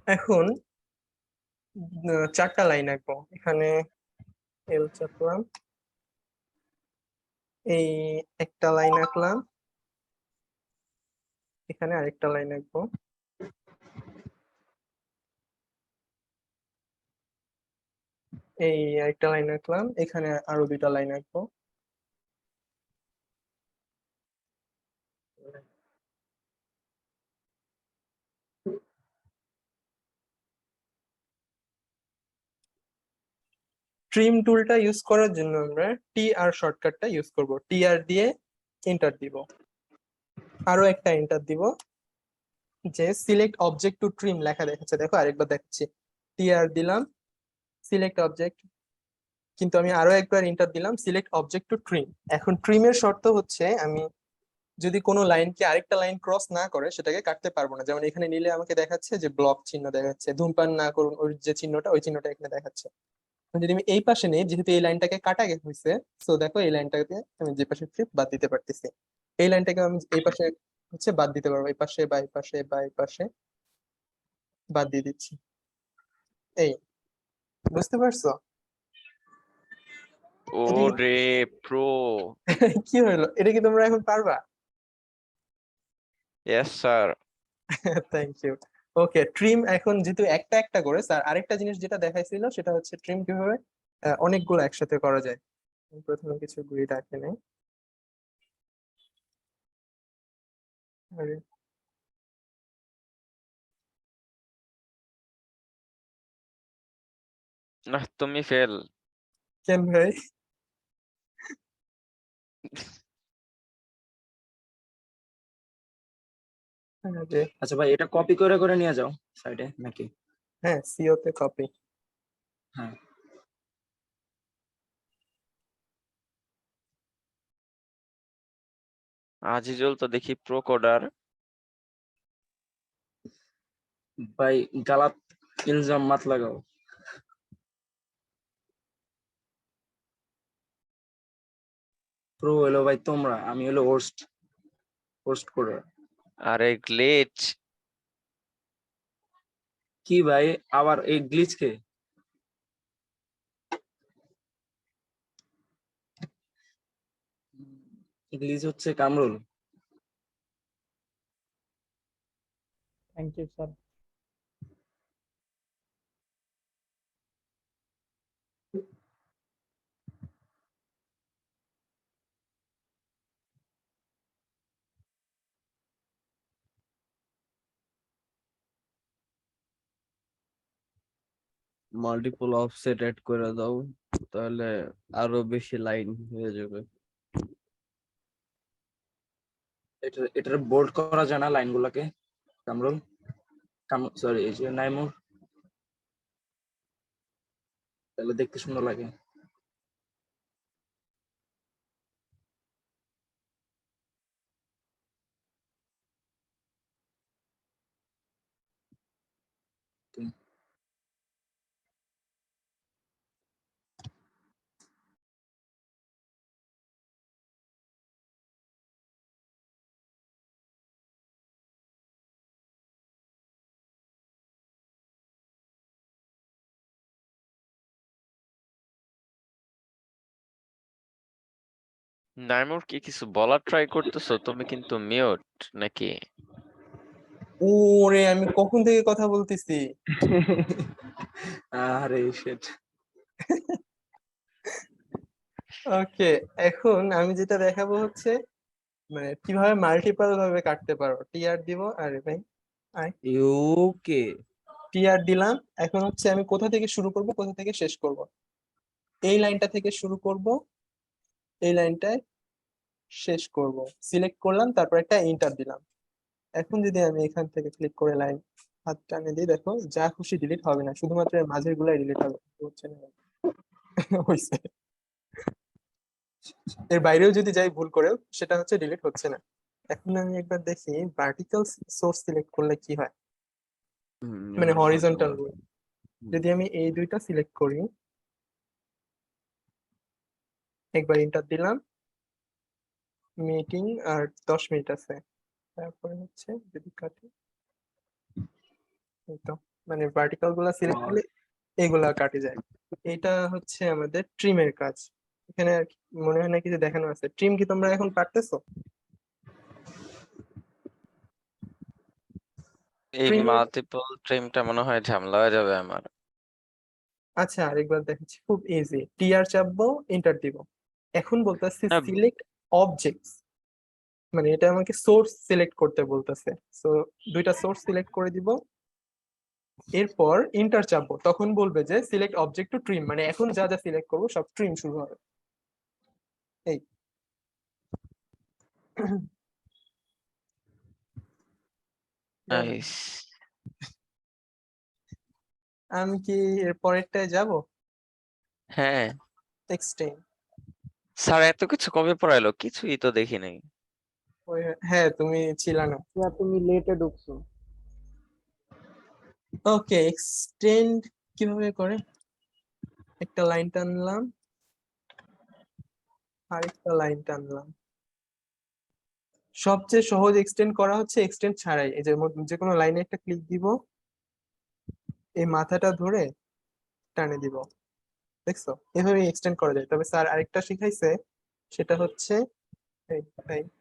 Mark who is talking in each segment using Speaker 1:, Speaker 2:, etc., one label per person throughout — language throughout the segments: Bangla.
Speaker 1: এখন চারটা লাইন আঁকবো। এখানে এল চাপলাম, এই একটা লাইন আঁকলাম, এখানে আরেকটা লাইন আঁকবো, এই আরেকটা লাইন আঁকলাম, এখানে আরো দুইটা লাইন আঁকবো। ট্রিম টুলটা ইউজ করার জন্য আমরা টি আর শর্টকাটটা ইউজ করব। টি আর দিয়ে এন্টার দিব, আরো একটা এন্টার দিব, যে সিলেক্ট অবজেক্ট টু ট্রিম লেখা দেখাচ্ছে, দেখো আরেকবার দেখাচ্ছি। টি আর দিলাম, সিলেক্ট অবজেক্ট, কিন্তু আমি আরো একবার এন্টার দিলাম, সিলেক্ট অবজেক্ট টু ট্রিম। এখন ট্রিমের শর্ত হচ্ছে আমি যদি কোনো লাইনকে আরেকটা লাইন ক্রস না করে সেটাকে কাটতে পারবো না। যেমন এখানে নিলে আমাকে দেখাচ্ছে যে ব্লক চিহ্ন দেখাচ্ছে, ধূমপান না করুন ওই যে চিহ্নটা, ওই চিহ্নটা এখানে দেখাচ্ছে। যদি আমি এই পাশে নেই, যেহেতু এই লাইনটাকে কাটা হয়েছে, সো দেখো এই লাইনটাকে আমি যে পাশে ফ্লিপ বাদ দিতে পারতেছি। এই লাইনটাকে আমি এই পাশে হচ্ছে বাদ দিতে পারবো, এই পাশে বা এই পাশে বা এই পাশে বাদ দিয়ে দিচ্ছি। এই, বুঝতে পারছো? এটা কি
Speaker 2: ওরে প্রো!
Speaker 1: কি হইলো? এটা কি তোমরা এখন পারবা?
Speaker 2: Yes sir.
Speaker 1: Thank you. Okay, trim এখন যেহেতু একটা একটা করে, স্যার আরেকটা জিনিস যেটা দেখাইছিল সেটা হচ্ছে ট্রিম কিভাবে অনেকগুলো একসাথে করা যায়। আমি প্রথমে কিছু গ্রিড আঁকে নেই। আরে,
Speaker 2: না, তুমি ফেল।
Speaker 1: কেন ভাই? আরে,
Speaker 3: আচ্ছা ভাই, এটা কপি করে করে নিয়ে যাও সাইডে নাকি?
Speaker 1: হ্যাঁ, সিও তে কপি।
Speaker 3: হ্যাঁ
Speaker 2: আজিজুল তো দেখি প্রো কোডার।
Speaker 3: ভাই, গালাত ইলজাম মাত লাগাও। প্রো হলো ভাই তোমরা, আমি হলো হোস্ট, হোস্ট করে।
Speaker 2: আরে গ্লিচ!
Speaker 3: কি ভাই, আবার এই গ্লিচ কে? গ্লিচ হচ্ছে Kamrul.
Speaker 1: Thank you sir.
Speaker 4: Multiple offset add করে দাও, তাহলে আরো বেশি লাইন হয়ে যাবে।
Speaker 3: এটার বোল্ড করা যায় না লাইনগুলোকে? কামরুল, সরি, এই যে নাইমুর, তাহলে দেখতে সুন্দর লাগে।
Speaker 2: নাইমুর কি কিছু বলার ট্রাই করতেছো? তুমি কিন্তু মিউট নাকি?
Speaker 1: ওরে, আমি কখন থেকে কথা বলতেছি?
Speaker 3: আরে শিট।
Speaker 1: ওকে, এখন আমি যেটা দেখাবো হচ্ছে মানে কিভাবে মাল্টিপল ভাবে কাটতে পারো। টিআর দিব, আরে ভাই
Speaker 4: ওকে,
Speaker 1: টিআর দিলাম। এখন হচ্ছে আমি কোথা থেকে শুরু করব, কোথা থেকে শেষ করব। এই লাইনটা থেকে শুরু করব, এই লাইনটায় শেষ করব। সিলেক্ট করলাম, তারপর একটা এন্টার দিলাম। এখন যদি আমি এখান থেকে ক্লিক করে লাইন হাত টানে দিই, দেখো যা খুশি ডিলিট হবে না, শুধুমাত্র এর মাঝের গুলাই ডিলিট হবে, হচ্ছে না। হইছে। এর বাইরেও যদি যাই ভুল করেও সেটা হচ্ছে ডিলিট হচ্ছে না। এখন আমি একবার দেখি ভার্টিক্যাল সোর্স সিলেক্ট করলে কি হয়, মানে হরিজন্টাল রুল। যদি আমি এই দুইটা সিলেক্ট করি, একবার এন্টার দিলাম, মিটিং আর 10 মিনিট আছে, তারপরে হচ্ছে যদি কাটি, এই তো মানে ভার্টিক্যাল গুলা সিলেক্ট করলে এগুলা কাটে যায়। এটা হচ্ছে আমাদের ট্রিমের কাজ। এখানে আর কি মনে হয় না কিছু দেখানো আছে। ট্রিম কি তোমরা এখন পারতেছো?
Speaker 2: এই
Speaker 1: Trim-
Speaker 2: মাল্টিপল ট্রিমটা মনে হয় ঝামেলা হয়ে যাবে আমার।
Speaker 1: আচ্ছা আরেকবার দেখাচ্ছি, খুব ইজি। টিআর চাপবো, এন্টার দিব। এখন বলতেছে
Speaker 2: না,
Speaker 1: সিলেক্ট অবজেক্টস, মানে এটা আমাকে সোর্স সিলেক্ট করতে বলতেছে। সো দুইটা সোর্স সিলেক্ট করে দিব, এরপর এন্টার চাপবো, তখন বলবে যে সিলেক্ট অবজেক্ট টু ট্রিম, মানে এখন যা যা সিলেক্ট করবো সব ট্রিম শুরু হবে। এই
Speaker 2: নাইস।
Speaker 1: আমি কি এর পরেরটায় যাব?
Speaker 2: হ্যাঁ
Speaker 1: এক্সটেন্ড।
Speaker 2: স্যার, এত কিছু কবে পড়াইলো? কিছুই তো দেখি নাই।
Speaker 1: হ্যাঁ তুমি ছিলা না।
Speaker 4: তুমি লেটে ঢুকছো।
Speaker 1: ওকে, এক্সটেন্ড কিভাবে করে? একটা লাইন টানলাম, আরেকটা লাইন টানলাম। সবচেয়ে সহজ এক্সটেন্ড করা হচ্ছে এক্সটেন্ড ছাড়াই। এই যে কোনো লাইনে একটা ক্লিক দিব, এই মাথাটা ধরে টানে দিব। দেখছো, এভাবে এক্সটেন্ড করা যায়। তবে স্যার আরেকটা শিখাইছে, সেটা হচ্ছে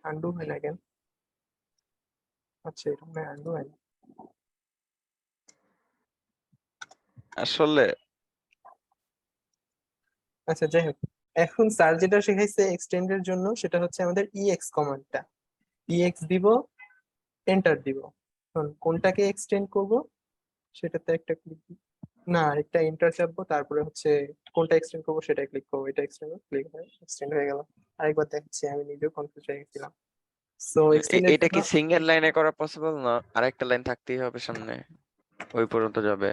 Speaker 1: আন্ডু হয় না কেন? আচ্ছা এটা মনে হয় আন্ডু হয় না।
Speaker 2: আসলে
Speaker 1: আচ্ছা যাই হোক, এখন স্যার যেটা শিখাইছে এক্সটেন্ডের জন্য, সেটা হচ্ছে আমাদের ইএক্স কমান্ডটা। ইএক্স দিব, এন্টার দিব। এখন কোনটাকে এক্সটেন্ড করব সেটাতে একটা ক্লিক, না একটা এন্টার চাপবো, তারপরে হচ্ছে কোনটা এক্সটেন্ড করবো সেটা ক্লিক করবো। এটা এক্সটেন্ড ক্লিক হয়ে এক্সটেন্ড হয়ে গেল। আরেকবার দেখাচ্ছি, আমি নিজেও কনফিউজ হয়ে গেছিলাম। সো এক্সটেন্ডের
Speaker 2: এটা
Speaker 1: জন্য
Speaker 2: কি সিঙ্গেল লাইনে করা পসিবল না? আরেকটা লাইন থাকতেই হবে সামনে, ওই পর্যন্ত যাবে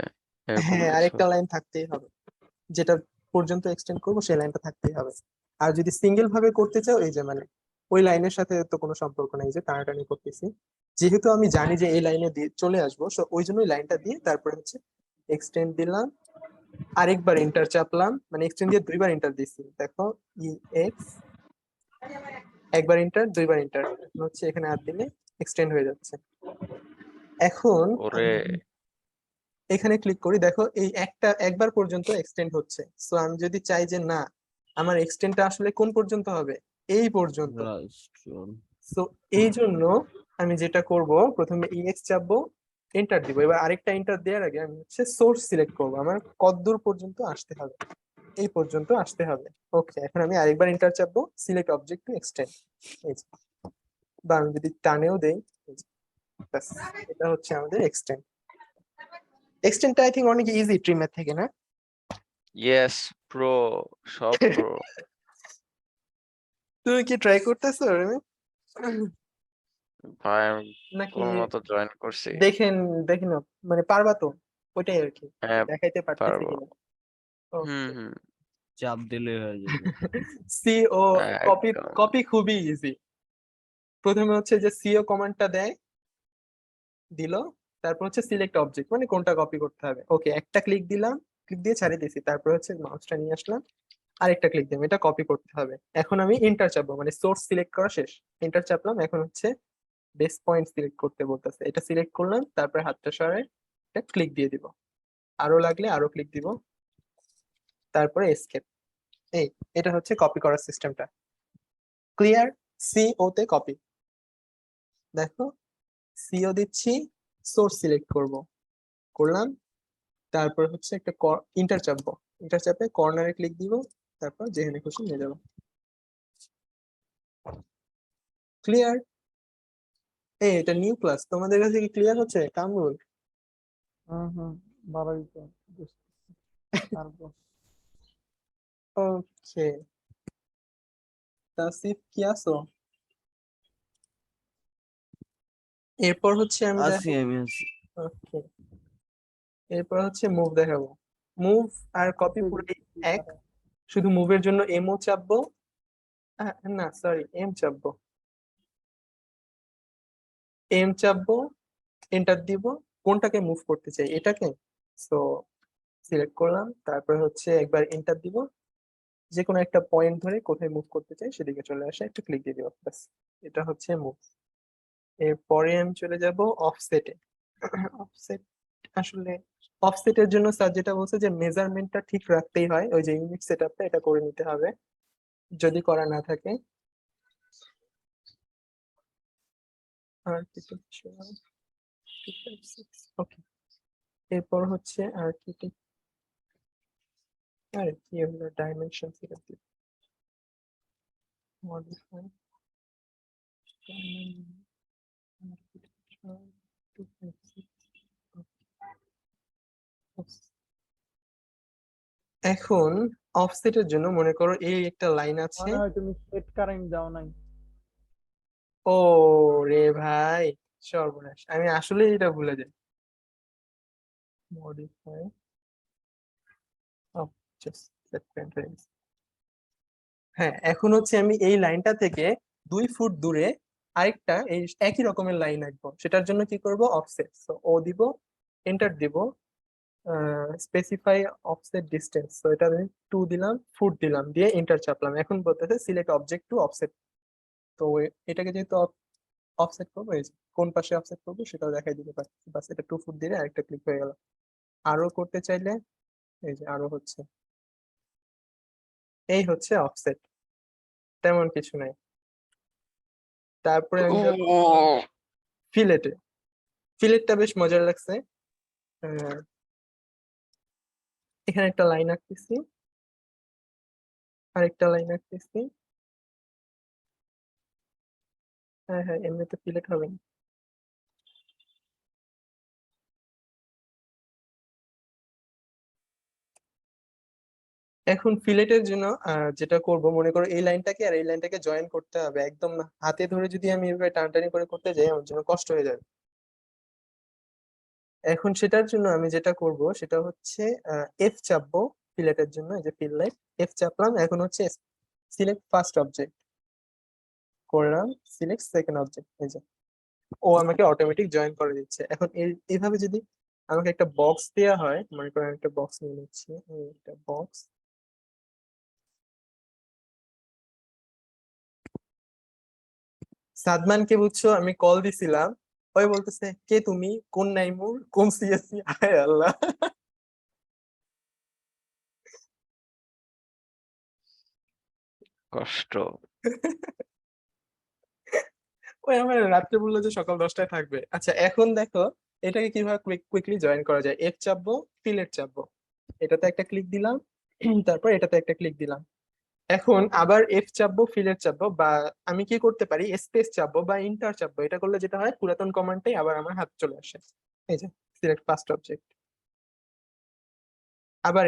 Speaker 2: এরকম
Speaker 1: হ্যাঁ
Speaker 2: কিছু?
Speaker 1: আরেকটা লাইন থাকতেই হবে, যেটা পর্যন্ত এক্সটেন্ড করবো সেই লাইনটা থাকতেই হবে। আর যদি সিঙ্গেল ভাবে করতে চাও, এই যে মানে ওই লাইনের সাথে তো কোনো সম্পর্ক নাই, যে টানাটানি করতেছি, যেহেতু আমি জানি যে এই লাইনে দিয়ে চলে আসবো, সো ওই জন্য লাইনটা দিয়ে তারপরে হচ্ছে এক্সটেন্ড দিলাম, আরেকবার এন্টার চাপলাম, মানে এক্সটেন্ড দিয়ে দুইবার এন্টার দিচ্ছি। দেখো ই এক্স, একবার এন্টার, দুইবার এন্টার, হচ্ছে এখানে আর দিলে এক্সটেন্ড হয়ে যাচ্ছে। এখন
Speaker 2: ওরে,
Speaker 1: আমি এখানে ক্লিক করি, দেখো এই একবার পর্যন্ত এক্সটেন্ড হচ্ছে। সো আমি যদি চাই যে না, আমার এক্সটেন্ডটা আসলে কোন পর্যন্ত হবে, এই পর্যন্ত, সো এই জন্য আমি যেটা করব, প্রথমে ইএক্স চাপবো, এন্টার দিব। এবার আরেকটা এন্টার দেওয়ার আগে আমি হচ্ছে সোর্স সিলেক্ট করব, আমার কতদূর পর্যন্ত আসতে হবে, এই পর্যন্ত আসতে হবে। ওকে, এখন আমি আরেকবার এন্টার চাপবো, সিলেক্ট অবজেক্ট টু এক্সটেন্ড, এই যে। বা আমি যদি টানেও দেই, এই যে, ব্যাস, এটা হচ্ছে আমাদের এক্সটেন্ড। এক্সটেন্ডটা আই থিঙ্ক অনেক ইজি ট্রিমের থেকে, না?
Speaker 2: ইয়েস প্রো, সব প্রো।
Speaker 1: তুমি কি ট্রাই করতেছো
Speaker 2: ভাই আমি
Speaker 1: নাকি
Speaker 2: কোন মতো জয়েন করছি।
Speaker 1: দেখেন, দেখেন মানে পারবা তো, ওইটাই আর কি,
Speaker 2: হ্যাঁ
Speaker 1: দেখাইতে পারতেছি
Speaker 2: পারবো।
Speaker 1: কিনা।
Speaker 2: হুম।
Speaker 4: চাপ দিলে হয়ে যাবে।
Speaker 1: সিও কপি,
Speaker 2: একদম।
Speaker 1: কপি খুবই ইজি। প্রথমে হচ্ছে যে সিও কমান্ডটা দেয়, দিল, তারপর হচ্ছে সিলেক্ট অবজেক্ট, মানে কোনটা কপি করতে হবে। ওকে, একটা ক্লিক দিলাম, ক্লিক দিয়ে ছাড়িয়ে দিয়েছি, তারপর হচ্ছে মাউসটা নিয়ে আসলাম, আরেকটা ক্লিক দিলাম, এটা কপি করতে হবে। এখন আমি এন্টার চাপবো, মানে সোর্স সিলেক্ট করা শেষ, এন্টার চাপলাম। এখন হচ্ছে বেস পয়েন্ট সিলেক্ট করতে বলতেছে, এটা সিলেক্ট করলাম, তারপরে হাতটা সরাই একটা ক্লিক দিয়ে দিব, আরো লাগলে আরো ক্লিক দিব, তারপরে এসকেপ। এই, এটা হচ্ছে কপি করার সিস্টেমটা। ক্লিয়ার? সিও তে কপি, দেখো সিও দিচ্ছি, সোর্স সিলেক্ট করব, করলাম, তারপর হচ্ছে একটা ইন্টার চাপবো, ইন্টার চাপে কর্নারে ক্লিক দিব, তারপর যেখানে খুশি নিয়ে যাবো। ক্লিয়ার? এই এটা নিউ ক্লাস, তোমাদের কাছে কি ক্লিয়ার হচ্ছে কামরুল?
Speaker 4: হুম, ভালোই তো বুঝতেছি। তারপর
Speaker 1: ওকে, তাসিফ কি আছো? এরপর হচ্ছে আমি
Speaker 4: আছি,
Speaker 1: দেখো,
Speaker 4: আমি আছি।
Speaker 1: ওকে, এরপর হচ্ছে মুভ দেখাবো। মুভ আর কপি পুরো এক, শুধু মুভের জন্য এমও চাপবো, না সরি এম চাপবো, এম চাপবো, এন্টার দিব, কোনটাকে মুভ করতে চাই এটাকে, সো সিলেক্ট করলাম, তারপর হচ্ছে একবার এন্টার দিব, যে কোনো একটা পয়েন্ট ধরে কোথায় মুভ করতে চাই সেদিকে চলে আসে, একটা ক্লিক দিয়ে দিব, ব্যাস, এটা হচ্ছে মুভ। এরপরে আমি চলে যাব অফসেটে। অফসেট আসলে অফসেটের জন্য স্যার যেটা বলছে যে মেজারমেন্টটা ঠিক রাখতেই হয়, ওই যে ইউনিট সেটআপটা এটা করে নিতে হবে যদি করা না থাকে। আর্কিটেকচার ওকে, এরপর হচ্ছে আর্কিটেক্ট, আরে কি হলো, ডাইমেনশন সেটআপ দিই, মডিফাই আর্কিটেকচার 256। এখন অফসেটের জন্য মনে করো এই একটা লাইন আছে।
Speaker 5: মনে হয় তুমি সেট কারেন্ট দাও নাই।
Speaker 1: ও রে ভাই, সর্বনাশ, আমি আসলে এটা ভুলে যাই। মডিফাই হ্যাঁ, এখন হচ্ছে আমি এই লাইনটা থেকে 2 ফুট দূরে আরেকটা এই একই রকমের লাইন আঁকবো। সেটার জন্য কি করব, অফসেট, ও দিব, এন্টার দিব, স্পেসিফাই অফসেট ডিসটেন্স, তো এটা আমি 2 দিলাম, ফুট দিলাম, দিয়ে এন্টার চাপলাম। এখন বলতেছে সিলেক্ট অবজেক্ট টু অফসেট। তো এটাকে যেহেতু অফসেট করবো, এই যে কোন পাশে অফসেট করবো সেটাও দেখাই দিতে পারছি, বাস এটা 2 ফুট দিলে আরেকটা ক্লিক হয়ে গেল। আরো করতে চাইলে এই যে আরো হচ্ছে, এই হচ্ছে অফসেট, তেমন কিছু নাই। তারপরে আমি ফিলেটে, ফিলেটটা বেশ মজার লাগছে। আহ, এখানে একটা লাইন আঁকতেছি, আরেকটা লাইন আঁকতেছি। হ্যাঁ হ্যাঁ, এমনিতে ফিলেট হবে না। এখন ফিলেটের জন্য যেটা করব, মনে করো এই লাইনটাকে আর এই লাইনটাকে জয়েন করতে হবে, একদম হাতে ধরে যদি আমি এভাবে টানাটানি করে করতে যাই আমার জন্য কষ্ট হয়ে যাবে। এখন সেটার জন্য আমি যেটা করব সেটা হচ্ছে এফ চাপবো ফিলেটের জন্য, এই যে ফিল লাইট, এফ চাপলাম। এখন হচ্ছে সিলেক্ট ফার্স্ট অবজেক্ট করলাম, সিলেক্ট সেকেন্ড অবজেক্ট, এই যে ও আমাকে অটোমেটিক জয়েন করে দিচ্ছে। এখন এইভাবে যদি আমাকে একটা বক্স দেওয়া হয়, মনে করেন একটা বক্স নিয়ে নিচ্ছি, একটা বক্স, সাদমানকে বুঝছো আমি কল দিছিলাম, ওই বলতেছে কে তুমি, কোন নাইমুর, কোন সিএসসি, হায় আল্লাহ।
Speaker 2: কষ্ট।
Speaker 1: ওই আমার রাত্রে বললো যে সকাল 10টায় থাকবে। আচ্ছা এখন দেখো এটাকে কিভাবে কুইকলি জয়েন করা যায়। এফ চাপবো, ফিলেট চাপবো, এটাতে একটা ক্লিক দিলাম, তারপর এটাতে একটা ক্লিক দিলাম। এখন আবার এফ চাপবো, ফিলেট চাপবো, বা আমি কি করতে পারি স্পেস চাপবো বা ইন্টার চাপবো। এটা করলে যেটা হয় পুরাতন কমান্ডটাই আবার আমার হাত চলে আসে। এই যে সিলেক্ট ফার্স্ট অবজেক্ট, আবার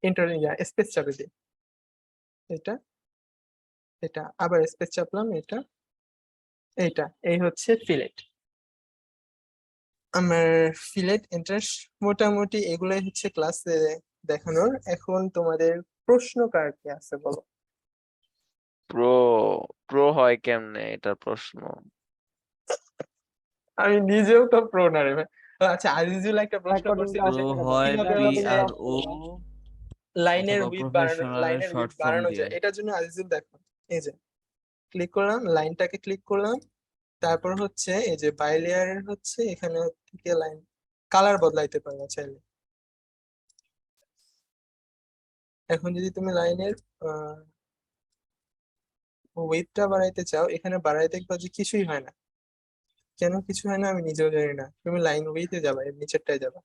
Speaker 1: ইন্টার স্পেস চাপে দিই, এটা এটা আবার স্পেস চাপলাম, এটা এইটা, এই হচ্ছে ফিলেট। আমার ফিলেট ইন্টারেস্ট মোটামুটি এগুলাই হচ্ছে ক্লাসে দেখানোর। এখন তোমাদের প্রশ্ন কার কি আছে বলো।
Speaker 2: প্রো প্রো হয় কেমনে, এটা প্রশ্ন।
Speaker 1: আমি নিজেও তো প্রো না রে ভাই। আচ্ছা, আজিজুল একটা প্রশ্ন
Speaker 5: অ্যাকর্ডিং
Speaker 1: করছিল
Speaker 5: টু
Speaker 1: যে
Speaker 4: প্রো হয়
Speaker 1: কিভাবে
Speaker 4: পি
Speaker 1: হচ্ছে
Speaker 4: আর ও
Speaker 1: লাইনের
Speaker 4: অথবা
Speaker 1: উইডথ বাড়ানো,
Speaker 4: প্রফেশনালের
Speaker 1: লাইনের
Speaker 4: শর্ট
Speaker 1: উইডথ
Speaker 4: ফর্ম
Speaker 1: বাড়ানো
Speaker 4: দিয়ে।
Speaker 1: যায়। এটার জন্য আজিজুল দেখো, এই যে ক্লিক করলাম, লাইনটাকে ক্লিক করলাম, তারপর হচ্ছে এই যে বাই লেয়ারের হচ্ছে এখানে থেকে লাইন কালার বদলাইতে পারবে চাইলে। এখন যদি তুমি লাইনের উইডথটা বাড়াইতে চাও, এখানে বাড়াই দেখবা যে কিছুই হয় না। কেন কিছু হয় না আমি নিজেও জানি না। তুমি লাইন উইডথে যাবা, এর নিচেরটায় যাবা,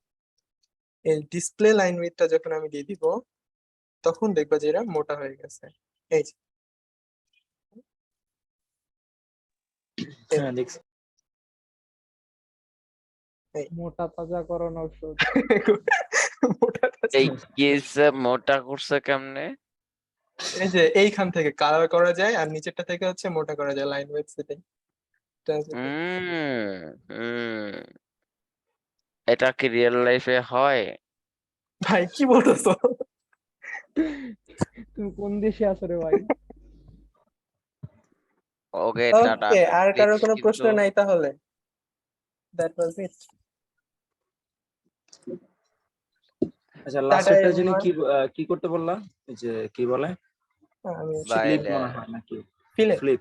Speaker 1: এই ডিসপ্লে লাইন উইডথটা যখন আমি দিয়ে দিব তখন দেখবা যে এরা মোটা হয়ে গেছে। এই যে
Speaker 3: হ্যাঁ দেখছি।
Speaker 1: এই
Speaker 5: মোটা তাজাকরণ ঔষধ।
Speaker 1: মোটাটা
Speaker 2: এই কেসে মোটা করছে কেমনে?
Speaker 1: এই যে এইখান থেকে কালার করা যায় আর নিচেরটা থেকে হচ্ছে মোটা করা যায় লাইন উইডথ সেটিং।
Speaker 2: হুম হুম এটা কি রিয়েল লাইফে হয়?
Speaker 1: ভাই কি বলতেছো?
Speaker 5: তুমি কোন দেশে আছো রে ভাই?
Speaker 2: ওকে, টাটা,
Speaker 1: ওকে, আর কারো কোনো
Speaker 2: কিন্তু
Speaker 1: প্রশ্ন নাই তাহলে? দ্যাট ওয়াজ ইট।
Speaker 3: আচ্ছা
Speaker 1: টাটা
Speaker 3: লাস্টেরটা জন্য
Speaker 1: এভরিওয়ান।
Speaker 3: কি করতে বললা, এই যে কি বলে,
Speaker 1: আমি
Speaker 2: বাই
Speaker 3: ফ্লিপ মনে
Speaker 2: লেয়ার।
Speaker 3: হয় নাকি?
Speaker 1: ফিলে
Speaker 3: ফ্লিপ।